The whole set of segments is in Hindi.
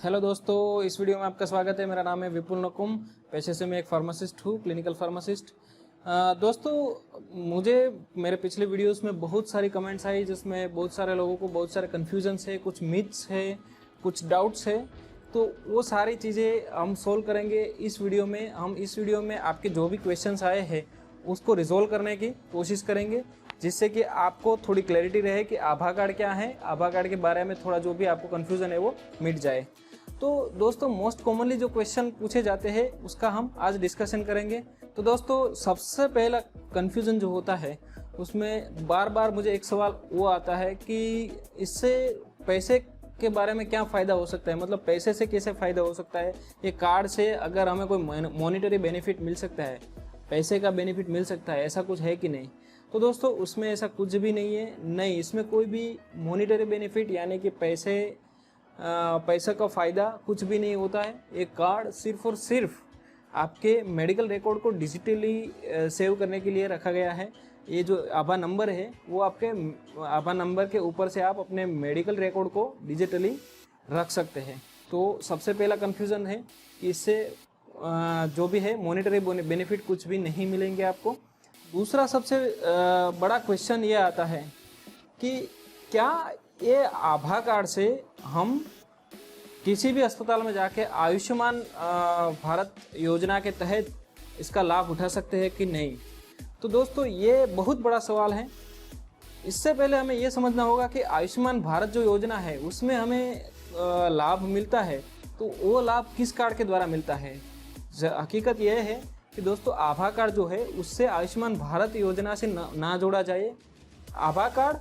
हेलो दोस्तों, इस वीडियो में आपका स्वागत है। मेरा नाम है विपुल नकुम। पेशे से मैं एक फार्मासिस्ट हूँ, क्लिनिकल फार्मासिस्ट। दोस्तों, मुझे मेरे पिछले वीडियोस में बहुत सारी कमेंट्स आई जिसमें बहुत सारे लोगों को बहुत सारे कन्फ्यूजन्स है, कुछ मिथ्स है, कुछ डाउट्स है। तो वो सारी चीज़ें हम सोल्व करेंगे इस वीडियो में। हम इस वीडियो में आपके जो भी क्वेश्चंस आए हैं उसको रिजोल्व करने की कोशिश करेंगे, जिससे कि आपको थोड़ी क्लैरिटी रहे कि आभा कार्ड क्या है, आभा कार्ड के बारे में थोड़ा जो भी आपको कन्फ्यूज़न है वो मिट जाए। तो दोस्तों, मोस्ट कॉमनली जो क्वेश्चन पूछे जाते हैं उसका हम आज डिस्कशन करेंगे। तो दोस्तों, सबसे पहला कन्फ्यूज़न जो होता है उसमें बार बार मुझे एक सवाल वो आता है कि इससे पैसे के बारे में क्या फ़ायदा हो सकता है, मतलब पैसे से कैसे फ़ायदा हो सकता है, ये कार्ड से अगर हमें कोई मॉनिटरी बेनिफिट मिल सकता है, पैसे का बेनिफिट मिल सकता है, ऐसा कुछ है कि नहीं। तो दोस्तों, उसमें ऐसा कुछ भी नहीं है। नहीं, इसमें कोई भी मॉनिटरी बेनिफिट यानी कि पैसे का फ़ायदा कुछ भी नहीं होता है। एक कार्ड सिर्फ और सिर्फ आपके मेडिकल रिकॉर्ड को डिजिटली सेव करने के लिए रखा गया है। ये जो आभा नंबर है वो आपके आभा नंबर के ऊपर से आप अपने मेडिकल रिकॉर्ड को डिजिटली रख सकते हैं। तो सबसे पहला कन्फ्यूज़न है कि इससे जो भी है मॉनिटरी बेनिफिट कुछ भी नहीं मिलेंगे आपको। दूसरा सबसे बड़ा क्वेश्चन ये आता है कि क्या ये आभा कार्ड से हम किसी भी अस्पताल में जाके आयुष्मान भारत योजना के तहत इसका लाभ उठा सकते हैं कि नहीं। तो दोस्तों, ये बहुत बड़ा सवाल है। इससे पहले हमें ये समझना होगा कि आयुष्मान भारत जो योजना है उसमें हमें लाभ मिलता है, तो वो लाभ किस कार्ड के द्वारा मिलता है। हकीकत यह है कि दोस्तों, आभा कार्ड जो है उससे आयुष्मान भारत योजना से ना जोड़ा जाए। आभा कार्ड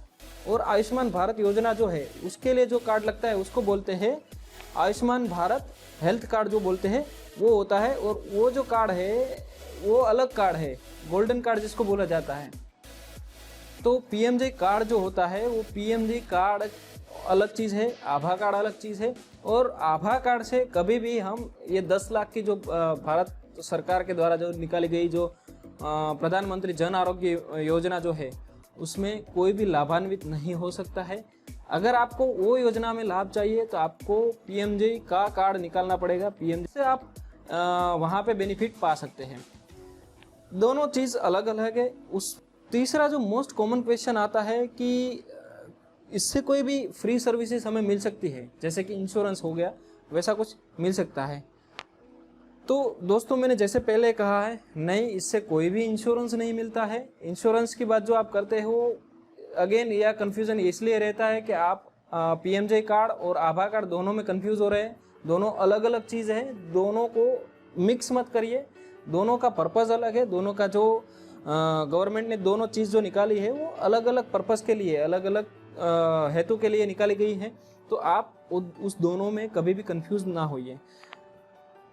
और आयुष्मान भारत योजना जो है उसके लिए जो कार्ड लगता है उसको बोलते हैं आयुष्मान भारत हेल्थ कार्ड, जो बोलते हैं वो होता है। और वो जो कार्ड है वो अलग कार्ड है, गोल्डन कार्ड जिसको बोला जाता है। तो पीएमजे कार्ड जो होता है वो पीएमजे कार्ड अलग चीज़ है, आभा कार्ड अलग चीज़ है। और आभा कार्ड से कभी भी हम ये 10 लाख की जो भारत सरकार के द्वारा जो निकाली गई जो प्रधानमंत्री जन आरोग्य योजना जो है उसमें कोई भी लाभान्वित नहीं हो सकता है। अगर आपको वो योजना में लाभ चाहिए तो आपको पीएमजे का कार्ड निकालना पड़ेगा। पीएमजे से आप वहाँ पे बेनिफिट पा सकते हैं। दोनों चीज़ अलग अलग है। उस तीसरा जो मोस्ट कॉमन क्वेश्चन आता है कि इससे कोई भी फ्री सर्विसेज हमें मिल सकती है, जैसे कि इंश्योरेंस हो गया, वैसा कुछ मिल सकता है। तो दोस्तों, मैंने जैसे पहले कहा है, नहीं, इससे कोई भी इंश्योरेंस नहीं मिलता है। इंश्योरेंस की बात जो आप करते हो, अगेन यह कन्फ्यूज़न इसलिए रहता है कि आप पीएमजे कार्ड और आभा कार्ड दोनों में कंफ्यूज हो रहे हैं। दोनों अलग अलग चीज़ है, दोनों को मिक्स मत करिए। दोनों का पर्पज़ अलग है, दोनों का जो गवर्नमेंट ने दोनों चीज़ जो निकाली है वो अलग अलग पर्पज़ के लिए, अलग अलग हेतु के लिए निकाली गई है। तो आप उस दोनों में कभी भी कंफ्यूज ना होइए।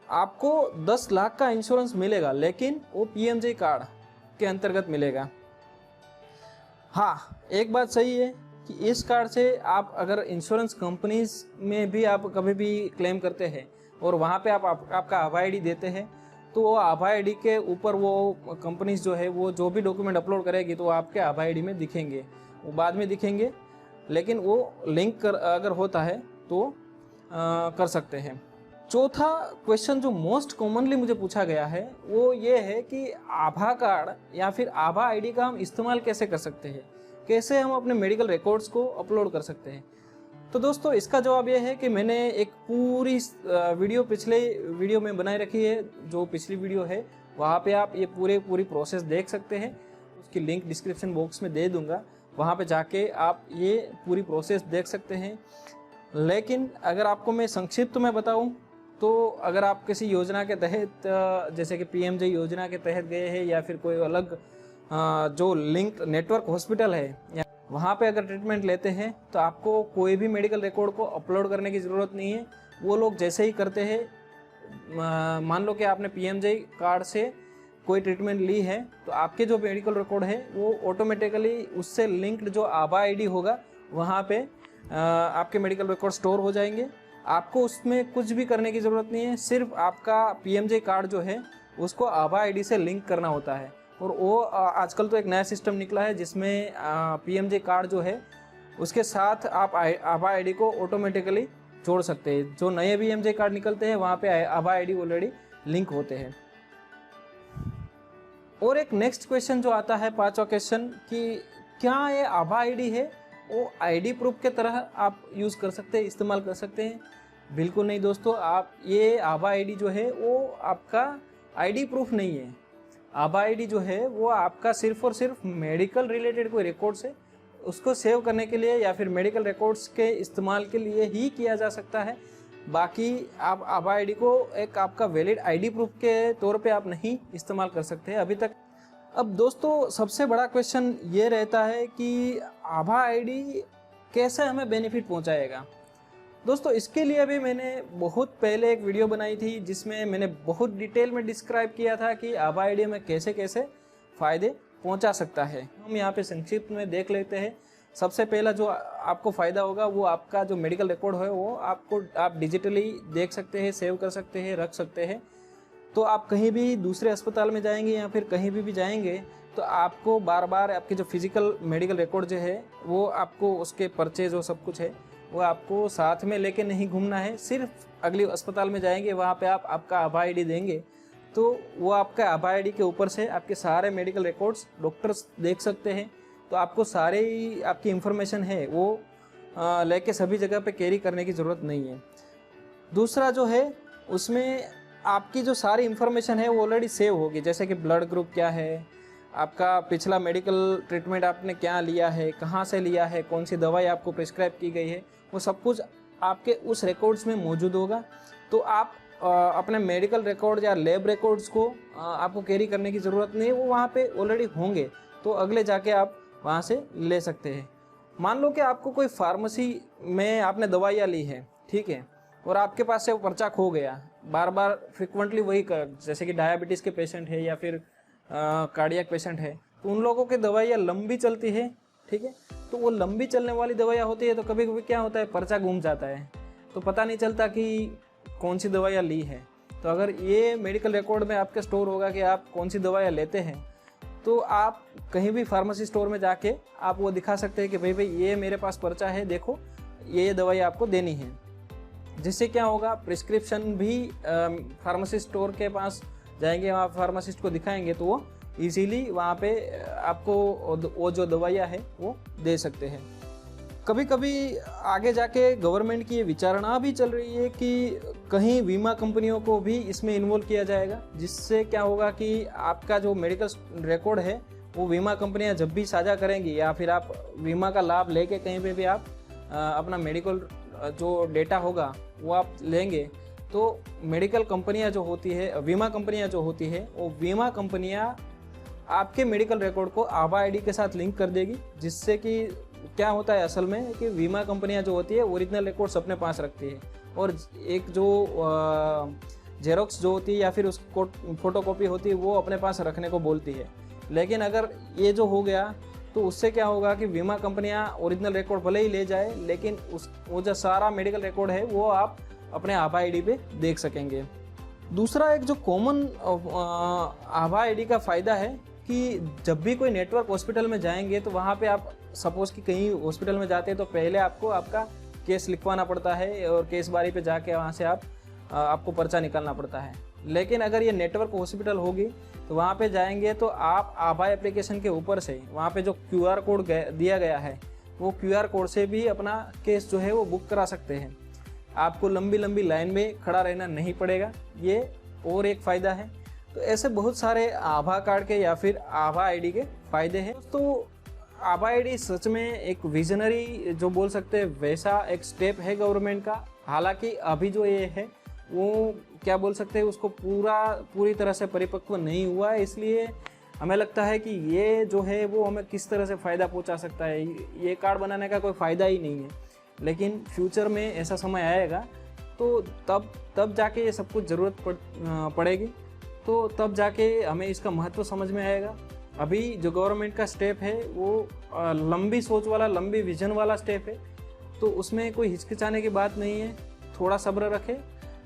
आपको 10 लाख का इंश्योरेंस मिलेगा, लेकिन वो पीएमजे कार्ड के अंतर्गत मिलेगा। हाँ, एक बात सही है कि इस कार्ड से आप अगर इंश्योरेंस कंपनीज में भी आप कभी भी क्लेम करते हैं और वहाँ पे आपका आभा आईडी देते हैं, तो वो आभा आईडी के ऊपर वो कंपनीज जो है वो जो भी डॉक्यूमेंट अपलोड करेगी तो आपके आभा आईडी में दिखेंगे, वो बाद में दिखेंगे, लेकिन वो लिंक अगर होता है तो कर सकते हैं। चौथा क्वेश्चन जो मोस्ट कॉमनली मुझे पूछा गया है वो ये है कि आभा कार्ड या फिर आभा आईडी का हम इस्तेमाल कैसे कर सकते हैं, कैसे हम अपने मेडिकल रिकॉर्ड्स को अपलोड कर सकते हैं। तो दोस्तों, इसका जवाब ये है कि मैंने एक पूरी वीडियो पिछले वीडियो में बनाई रखी है। जो पिछली वीडियो है वहाँ पे आप ये पूरी प्रोसेस देख सकते हैं। उसकी लिंक डिस्क्रिप्शन बॉक्स में दे दूँगा, वहाँ पे जाके आप ये पूरी प्रोसेस देख सकते हैं। लेकिन अगर आपको मैं संक्षिप्त में बताऊँ तो अगर आप किसी योजना के तहत जैसे कि पीएमजे योजना के तहत गए हैं या फिर कोई अलग जो लिंक नेटवर्क हॉस्पिटल है या वहाँ पे अगर ट्रीटमेंट लेते हैं तो आपको कोई भी मेडिकल रिकॉर्ड को अपलोड करने की ज़रूरत नहीं है। वो लोग जैसे ही करते हैं, मान लो कि आपने पीएमजे कार्ड से कोई ट्रीटमेंट ली है तो आपके जो मेडिकल रिकॉर्ड है वो ऑटोमेटिकली उससे लिंक्ड जो आभा आईडी होगा वहाँ पे आपके मेडिकल रिकॉर्ड स्टोर हो जाएंगे। आपको उसमें कुछ भी करने की ज़रूरत नहीं है, सिर्फ आपका पीएमजे कार्ड जो है उसको आभा आईडी से लिंक करना होता है। और वो आजकल तो एक नया सिस्टम निकला है जिसमें पीएमजे कार्ड जो है उसके साथ आप आभा आईडी को ऑटोमेटिकली जोड़ सकते हैं। जो नए BMJ कार्ड निकलते हैं वहाँ पे आभा आईडी ऑलरेडी लिंक होते हैं। और एक नेक्स्ट क्वेश्चन जो आता है, 5वां क्वेश्चन, कि क्या ये आभा आईडी है वो आईडी प्रूफ के तरह आप यूज़ कर सकते हैं, इस्तेमाल कर सकते हैं? बिल्कुल नहीं दोस्तों, आप ये आभा आईडी जो है वो आपका आईडी प्रूफ नहीं है। आभा आईडी जो है वो आपका सिर्फ और सिर्फ मेडिकल रिलेटेड कोई रिकॉर्ड्स है उसको सेव करने के लिए या फिर मेडिकल रिकॉर्ड्स के इस्तेमाल के लिए ही किया जा सकता है। बाकी आप आभा आईडी को एक आपका वैलिड आईडी प्रूफ के तौर पे आप नहीं इस्तेमाल कर सकते हैं अभी तक। अब दोस्तों सबसे बड़ा क्वेश्चन ये रहता है कि आभा आईडी कैसे हमें बेनिफिट पहुंचाएगा। दोस्तों इसके लिए भी मैंने बहुत पहले एक वीडियो बनाई थी जिसमें मैंने बहुत डिटेल में डिस्क्राइब किया था कि आभा आईडी में कैसे कैसे फ़ायदे पहुंचा सकता है। हम यहाँ पे संक्षिप्त में देख लेते हैं। सबसे पहला जो आपको फ़ायदा होगा वो आपका जो मेडिकल रिकॉर्ड है वो आप डिजिटली देख सकते हैं, सेव कर सकते हैं, रख सकते हैं। तो आप कहीं भी दूसरे अस्पताल में जाएंगे या फिर कहीं भी जाएंगे तो आपको बार बार आपके जो फिजिकल मेडिकल रिकॉर्ड जो है वो आपको उसके पर्चे जो सब कुछ है वो आपको साथ में लेके नहीं घूमना है। सिर्फ अगले अस्पताल में जाएंगे वहाँ पे आप आपका आभा आईडी देंगे तो वो आपका आभा आईडी के ऊपर से आपके सारे मेडिकल रिकॉर्ड्स डॉक्टर्स देख सकते हैं। तो आपको सारे आपकी इंफॉर्मेशन है वो लेके सभी जगह पे कैरी करने की ज़रूरत नहीं है। दूसरा जो है उसमें आपकी जो सारी इंफॉर्मेशन है वो ऑलरेडी सेव होगी, जैसे कि ब्लड ग्रुप क्या है, आपका पिछला मेडिकल ट्रीटमेंट आपने क्या लिया है, कहाँ से लिया है, कौन सी दवाई आपको प्रिस्क्राइब की गई है, वो सब कुछ आपके उस रिकॉर्ड्स में मौजूद होगा। तो आप अपने मेडिकल रिकॉर्ड या लैब रिकॉर्ड्स को आपको कैरी करने की ज़रूरत नहीं है, वो वहाँ पे ऑलरेडी होंगे। तो अगले जाके आप वहाँ से ले सकते हैं। मान लो कि आपको कोई फार्मेसी में आपने दवाइयाँ ली है, ठीक है, और आपके पास से वो पर्चा खो गया, बार बार फ्रिक्वेंटली वही जैसे कि डायबिटीज़ के पेशेंट है या फिर कार्डियक पेशेंट है, तो उन लोगों की दवाइयाँ लंबी चलती है, ठीक है। तो वो लंबी चलने वाली दवाइयाँ होती है तो कभी कभी क्या होता है, पर्चा घूम जाता है, तो पता नहीं चलता कि कौन सी दवाइयाँ ली है। तो अगर ये मेडिकल रिकॉर्ड में आपके स्टोर होगा कि आप कौन सी दवाइयाँ लेते हैं, तो आप कहीं भी फार्मेसी स्टोर में जाके आप वो दिखा सकते हैं कि भाई ये मेरे पास पर्चा है, देखो ये दवाई आपको देनी है। जिससे क्या होगा, प्रिस्क्रिप्शन भी फार्मेसी स्टोर के पास जाएंगे, वहाँ फार्मासिस्ट को दिखाएंगे तो वो इजीली वहाँ पे आपको वो जो दवाइयाँ है वो दे सकते हैं। कभी कभी आगे जाके गवर्नमेंट की ये विचारणा भी चल रही है कि कहीं बीमा कंपनियों को भी इसमें इन्वॉल्व किया जाएगा, जिससे क्या होगा कि आपका जो मेडिकल रिकॉर्ड है वो बीमा कंपनियां जब भी साझा करेंगी या फिर आप बीमा का लाभ लेके कहीं पे भी आप अपना मेडिकल जो डेटा होगा वो आप लेंगे, तो मेडिकल कंपनियां जो होती है, बीमा कंपनियां जो होती है, वो बीमा कंपनियां आपके मेडिकल रिकॉर्ड को आभा आईडी के साथ लिंक कर देगी। जिससे कि क्या होता है असल में कि बीमा कंपनियां जो होती है ओरिजिनल रिकॉर्ड्स अपने पास रखती है और एक जो जेरोक्स जो होती है या फिर उसको फोटोकॉपी होती है वो अपने पास रखने को बोलती है। लेकिन अगर ये जो हो गया तो उससे क्या होगा कि बीमा कंपनियां ओरिजिनल रिकॉर्ड भले ही ले जाए, लेकिन वो जो सारा मेडिकल रिकॉर्ड है वो आप अपने आभा आईडी पे देख सकेंगे। दूसरा एक जो कॉमन आभा आईडी का फ़ायदा है कि जब भी कोई नेटवर्क हॉस्पिटल में जाएंगे तो वहाँ पे आप सपोज़ कि कहीं हॉस्पिटल में जाते हैं तो पहले आपको आपका केस लिखवाना पड़ता है और केस बारी पे जाके वहाँ से आपको पर्चा निकालना पड़ता है। लेकिन अगर ये नेटवर्क हॉस्पिटल होगी तो वहाँ पे जाएंगे तो आप आभा एप्लीकेशन के ऊपर से वहाँ पे जो QR कोड दिया गया है वो QR कोड से भी अपना केस जो है वो बुक करा सकते हैं। आपको लंबी लंबी लाइन में खड़ा रहना नहीं पड़ेगा, ये और एक फ़ायदा है। तो ऐसे बहुत सारे आभा कार्ड के या फिर आभा आईडी के फ़ायदे हैं। तो आभा आईडी सच में एक विजनरी जो बोल सकते हैं वैसा एक स्टेप है गवर्नमेंट का। हालांकि अभी जो ये है वो क्या बोल सकते हैं उसको पूरी तरह से परिपक्व नहीं हुआ है, इसलिए हमें लगता है कि ये जो है वो हमें किस तरह से फ़ायदा पहुंचा सकता है। ये कार्ड बनाने का कोई फ़ायदा ही नहीं है, लेकिन फ्यूचर में ऐसा समय आएगा तो तब जाके ये सब कुछ ज़रूरत पड़ेगी, तो तब जाके हमें इसका महत्व समझ में आएगा। अभी जो गवर्नमेंट का स्टेप है वो लंबी सोच वाला, लंबी विजन वाला स्टेप है, तो उसमें कोई हिचकिचाने की बात नहीं है। थोड़ा सब्र रखें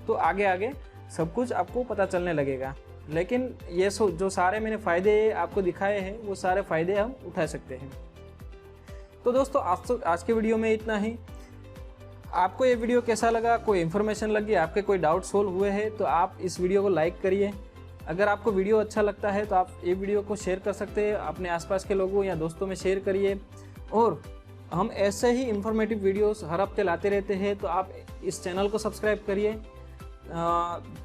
तो आगे आगे सब कुछ आपको पता चलने लगेगा। लेकिन ये जो सारे मैंने फ़ायदे आपको दिखाए हैं वो सारे फ़ायदे हम उठा सकते हैं। तो दोस्तों आज के वीडियो में इतना ही। आपको ये वीडियो कैसा लगा, कोई इन्फॉर्मेशन लगी, आपके कोई डाउट सोल्व हुए हैं तो आप इस वीडियो को लाइक करिए। अगर आपको वीडियो अच्छा लगता है तो आप ये वीडियो को शेयर कर सकते हैं, अपने आसपास के लोगों या दोस्तों में शेयर करिए। और हम ऐसे ही इंफॉर्मेटिव वीडियोस हर हफ्ते लाते रहते हैं, तो आप इस चैनल को सब्सक्राइब करिए,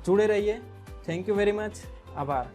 जुड़े रहिए। थैंक यू वेरी मच, आभार।